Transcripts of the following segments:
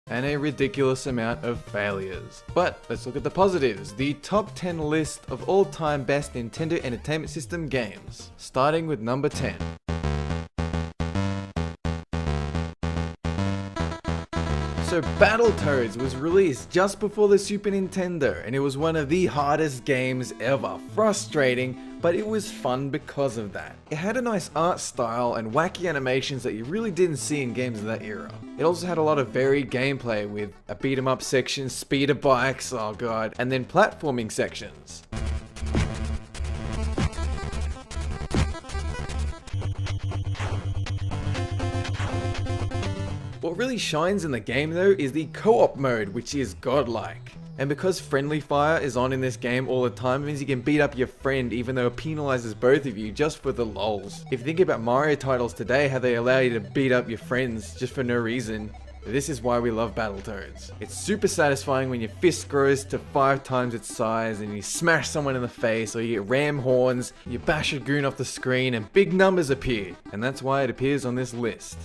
and a ridiculous amount of failures. But let's look at the positives, the top 10 list of all-time best Nintendo Entertainment System games, starting with number 10. So Battletoads was released just before the Super Nintendo, and it was one of the hardest games ever. Frustrating, but it was fun because of that. It had a nice art style and wacky animations that you really didn't see in games of that era. It also had a lot of varied gameplay with a beat 'em up section, speeder bikes, oh god, and then platforming sections. What really shines in the game though is the co-op mode, which is godlike. And because friendly fire is on in this game all the time, it means you can beat up your friend even though it penalizes both of you just for the lols. If you think about Mario titles today, how they allow you to beat up your friends just for no reason, this is why we love Battletoads. It's super satisfying when your fist grows to 5 times its size and you smash someone in the face, or you get ram horns, you bash a goon off the screen and big numbers appear. And that's why it appears on this list.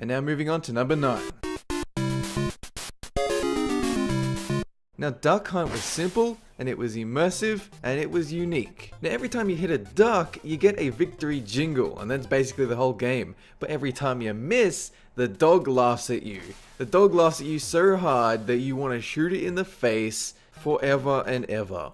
And now moving on to number 9. Now Duck Hunt was simple, and it was immersive, and it was unique. Now every time you hit a duck, you get a victory jingle, and that's basically the whole game. But every time you miss, the dog laughs at you. The dog laughs at you so hard that you want to shoot it in the face forever and ever.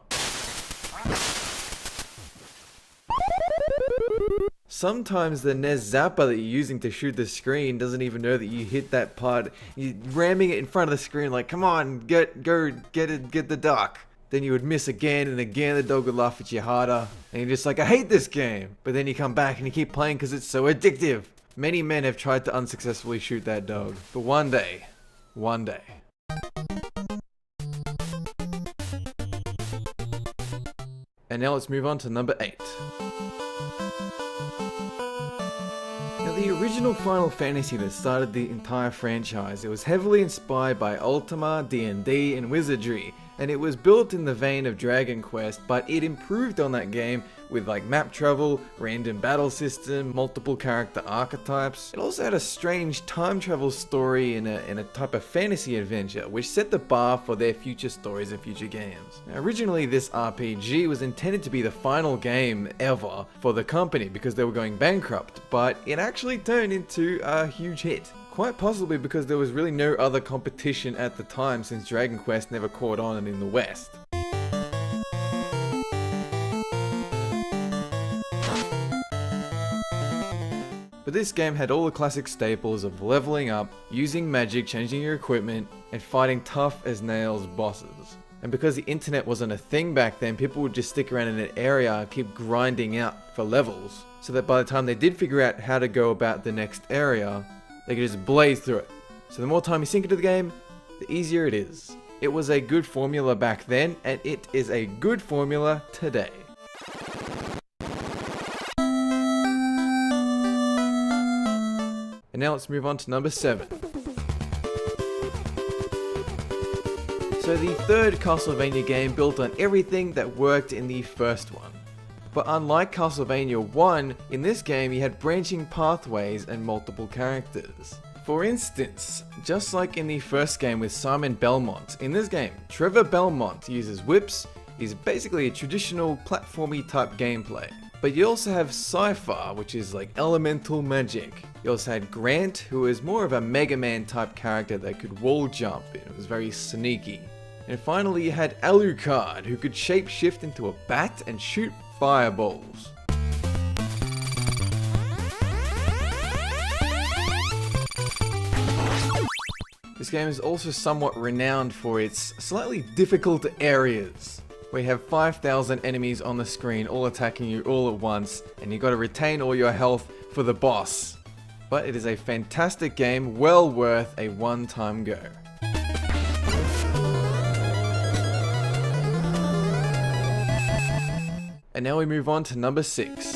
Sometimes the NES zapper that you're using to shoot the screen doesn't even know that you hit that part. You're ramming it in front of the screen like, come on, get the duck. Then you would miss again and again, the dog would laugh at you harder. And you're just like, I hate this game. But then you come back and you keep playing because it's so addictive. Many men have tried to unsuccessfully shoot that dog. But one day. And now let's move on to number 8. The original Final Fantasy that started the entire franchise, it was heavily inspired by Ultima, D&D, and Wizardry, and it was built in the vein of Dragon Quest, but it improved on that game with like map travel, random battle system, multiple character archetypes. It also had a strange time travel story in a type of fantasy adventure, which set the bar for their future stories and future games. Now, originally this RPG was intended to be the final game ever for the company because they were going bankrupt, but it actually turned into a huge hit. Quite possibly because there was really no other competition at the time, since Dragon Quest never caught on in the West. But this game had all the classic staples of leveling up, using magic, changing your equipment, and fighting tough as nails bosses. And because the internet wasn't a thing back then, people would just stick around in an area and keep grinding out for levels, so that by the time they did figure out how to go about the next area, they could just blaze through it. So the more time you sink into the game, the easier it is. It was a good formula back then, and it is a good formula today. And now let's move on to number 7. So the third Castlevania game built on everything that worked in the first one. But unlike Castlevania 1, in this game you had branching pathways and multiple characters. For instance, just like in the first game with Simon Belmont, in this game, Trevor Belmont uses whips, is basically a traditional platformy type gameplay. But you also have Cypher, which is like elemental magic. You also had Grant, who is more of a Mega Man type character that could wall jump, and it was very sneaky. And finally you had Alucard, who could shapeshift into a bat and shoot fireballs. This game is also somewhat renowned for its slightly difficult areas, where you have 5,000 enemies on the screen all attacking you all at once, and you gotta retain all your health for the boss. But it is a fantastic game, well worth a one-time go. And now we move on to number 6.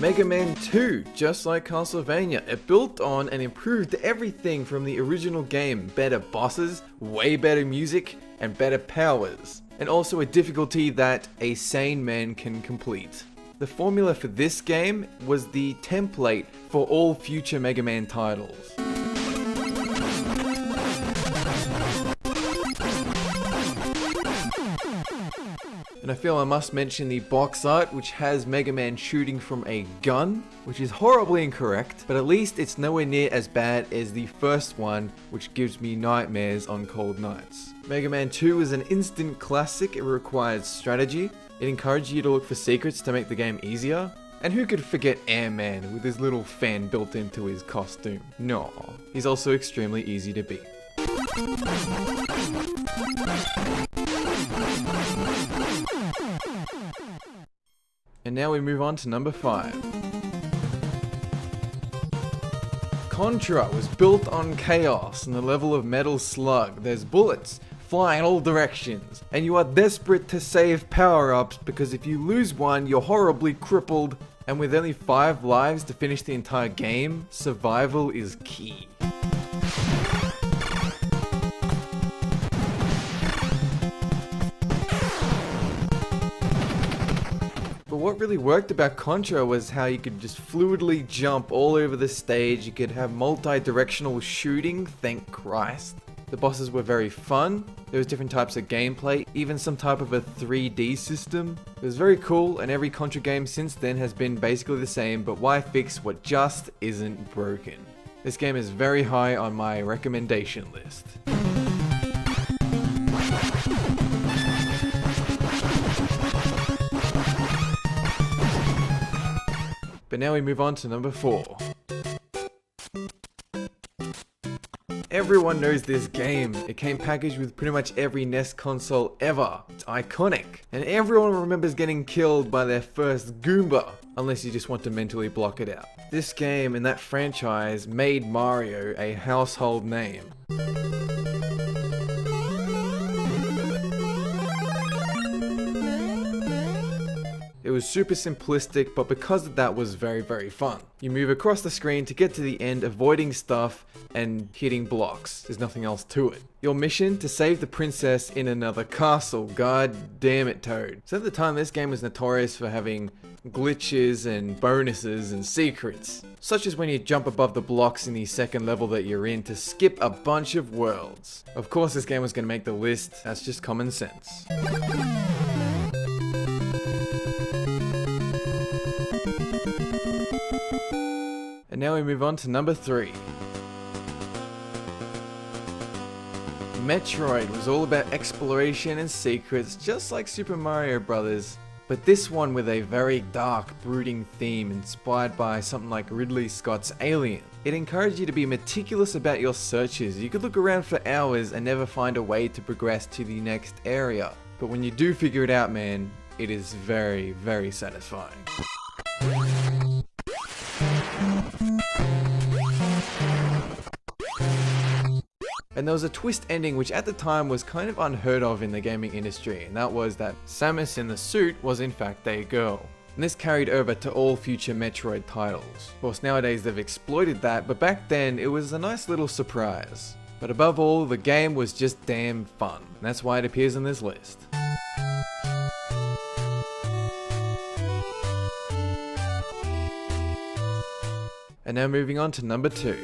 Mega Man 2, just like Castlevania, it built on and improved everything from the original game. Better bosses, way better music, and better powers. And also a difficulty that a sane man can complete. The formula for this game was the template for all future Mega Man titles. And I feel I must mention the box art, which has Mega Man shooting from a gun, which is horribly incorrect, but at least it's nowhere near as bad as the first one, which gives me nightmares on cold nights. Mega Man 2 is an instant classic. It required strategy. It encouraged you to look for secrets to make the game easier. And who could forget Airman with his little fan built into his costume? No, he's also extremely easy to beat. And now we move on to number 5. Contra was built on chaos and the level of Metal Slug. There's bullets flying in all directions, and you are desperate to save power-ups because if you lose one, you're horribly crippled, and with only 5 lives to finish the entire game, survival is key. But what really worked about Contra was how you could just fluidly jump all over the stage. You could have multi-directional shooting, thank Christ. The bosses were very fun. There was different types of gameplay, even some type of a 3D system. It was very cool, and every Contra game since then has been basically the same, but why fix what just isn't broken? This game is very high on my recommendation list. But now we move on to number 4. Everyone knows this game. It came packaged with pretty much every NES console ever. It's iconic. And everyone remembers getting killed by their first Goomba, unless you just want to mentally block it out. This game and that franchise made Mario a household name. It was super simplistic, but because of that was very, very fun. You move across the screen to get to the end, avoiding stuff and hitting blocks. There's nothing else to it. Your mission, to save the princess in another castle. God damn it, Toad. So at the time, this game was notorious for having glitches and bonuses and secrets, such as when you jump above the blocks in the second level that you're in to skip a bunch of worlds. Of course, this game was going to make the list. That's just common sense. And now we move on to number 3. Metroid was all about exploration and secrets, just like Super Mario Bros. But this one with a very dark, brooding theme inspired by something like Ridley Scott's Alien. It encouraged you to be meticulous about your searches. You could look around for hours and never find a way to progress to the next area. But when you do figure it out, man, it is very, very satisfying. And there was a twist ending which at the time was kind of unheard of in the gaming industry, and that was that Samus in the suit was in fact a girl. And this carried over to all future Metroid titles. Of course, nowadays they've exploited that, but back then it was a nice little surprise. But above all, the game was just damn fun, and that's why it appears on this list. And now moving on to number 2.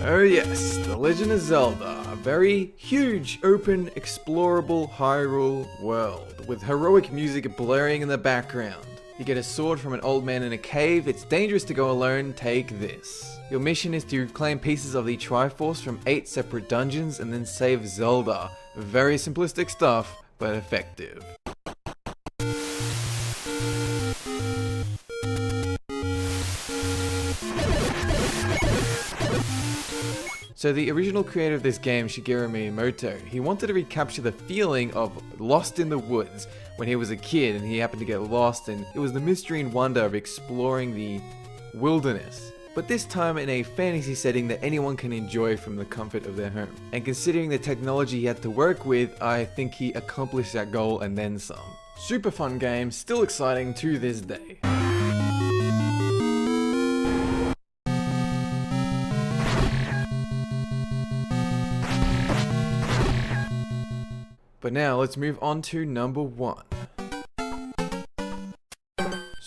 Oh yes, The Legend of Zelda, a very huge, open, explorable Hyrule world, with heroic music blaring in the background. You get a sword from an old man in a cave. It's dangerous to go alone, take this. Your mission is to claim pieces of the Triforce from 8 separate dungeons and then save Zelda. Very simplistic stuff, but effective. So the original creator of this game, Shigeru Miyamoto, he wanted to recapture the feeling of Lost in the Woods when he was a kid and he happened to get lost, and it was the mystery and wonder of exploring the wilderness. But this time in a fantasy setting that anyone can enjoy from the comfort of their home. And considering the technology he had to work with, I think he accomplished that goal and then some. Super fun game, still exciting to this day. But now let's move on to number 1.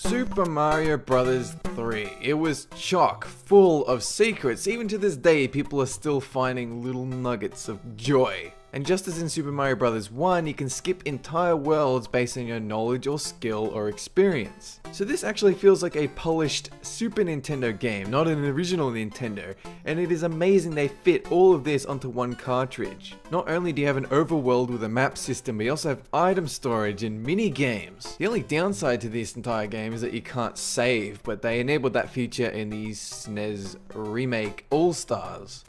Super Mario Bros. 3. It was chock full of secrets. Even to this day, people are still finding little nuggets of joy. And just as in Super Mario Bros. 1, you can skip entire worlds based on your knowledge or skill or experience. So this actually feels like a polished Super Nintendo game, not an original Nintendo, and it is amazing they fit all of this onto one cartridge. Not only do you have an overworld with a map system, but you also have item storage and mini games. The only downside to this entire game is that you can't save, but they enabled that feature in the SNES remake All Stars.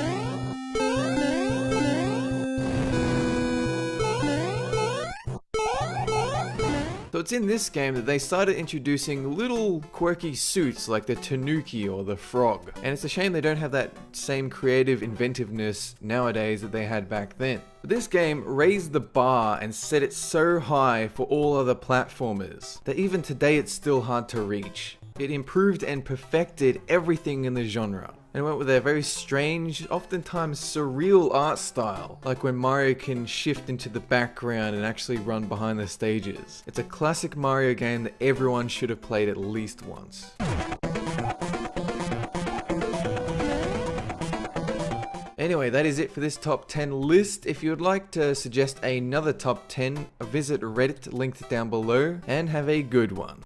So it's in this game that they started introducing little quirky suits like the Tanuki or the frog. And it's a shame they don't have that same creative inventiveness nowadays that they had back then. But this game raised the bar and set it so high for all other platformers that even today it's still hard to reach. It improved and perfected everything in the genre, and went with a very strange, oftentimes surreal art style, like when Mario can shift into the background and actually run behind the stages. It's a classic Mario game that everyone should have played at least once. Anyway, that is it for this top 10 list. If you would like to suggest another top 10, visit Reddit linked down below, and have a good one.